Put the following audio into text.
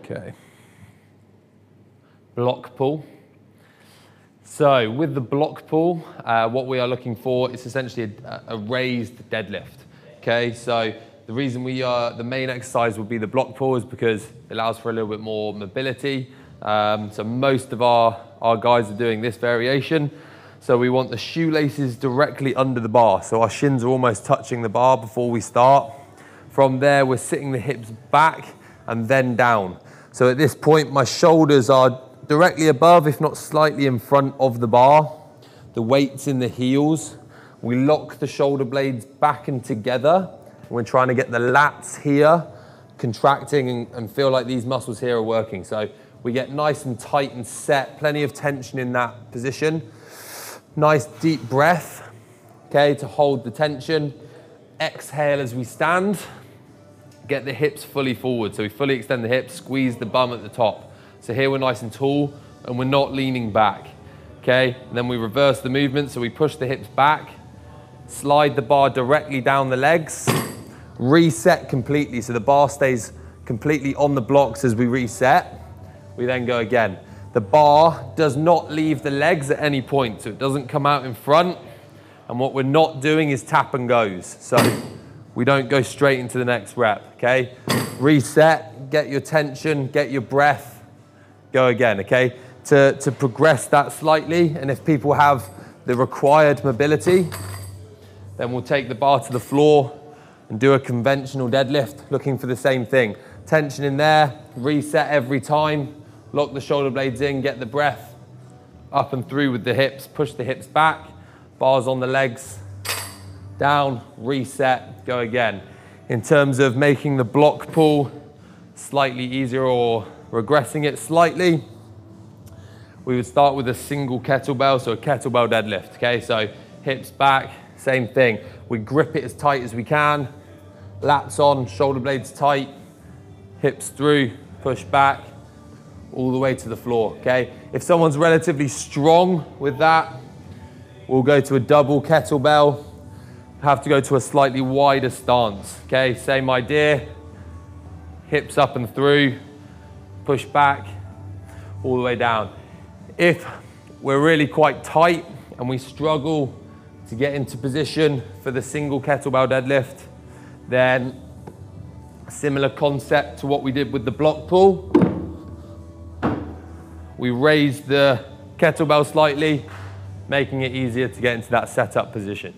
Okay. Block pull. So with the block pull, what we are looking for is essentially a raised deadlift. Okay, so the reason the main exercise would be the block pull is because it allows for a little bit more mobility. So most of our guys are doing this variation. So we want the shoelaces directly under the bar. So our shins are almost touching the bar before we start. From there, we're sitting the hips back and then down. So at this point, my shoulders are directly above, if not slightly in front of the bar. The weight's in the heels. We lock the shoulder blades back and together. We're trying to get the lats here contracting and feel like these muscles here are working. So we get nice and tight and set, plenty of tension in that position. Nice deep breath, okay, to hold the tension. Exhale as we stand. Get the hips fully forward. So we fully extend the hips, squeeze the bum at the top. So here we're nice and tall and we're not leaning back, okay? And then we reverse the movement, so we push the hips back, slide the bar directly down the legs, reset completely, so the bar stays completely on the blocks as we reset. We then go again. The bar does not leave the legs at any point, so it doesn't come out in front. And what we're not doing is tap and goes. So we don't go straight into the next rep, okay? Reset, get your tension, get your breath, go again, okay? To progress that slightly, and if people have the required mobility, then we'll take the bar to the floor and do a conventional deadlift, looking for the same thing. Tension in there, reset every time, lock the shoulder blades in, get the breath up and through with the hips, push the hips back, bars on the legs, down, reset, go again. In terms of making the block pull slightly easier or regressing it slightly, we would start with a single kettlebell, so a kettlebell deadlift, okay? So hips back, same thing. We grip it as tight as we can, lats on, shoulder blades tight, hips through, push back, all the way to the floor, okay? If someone's relatively strong with that, we'll go to a double kettlebell, have to go to a slightly wider stance, okay? Same idea, hips up and through, push back, all the way down. If we're really quite tight and we struggle to get into position for the single kettlebell deadlift, then similar concept to what we did with the block pull. We raise the kettlebell slightly, making it easier to get into that setup position.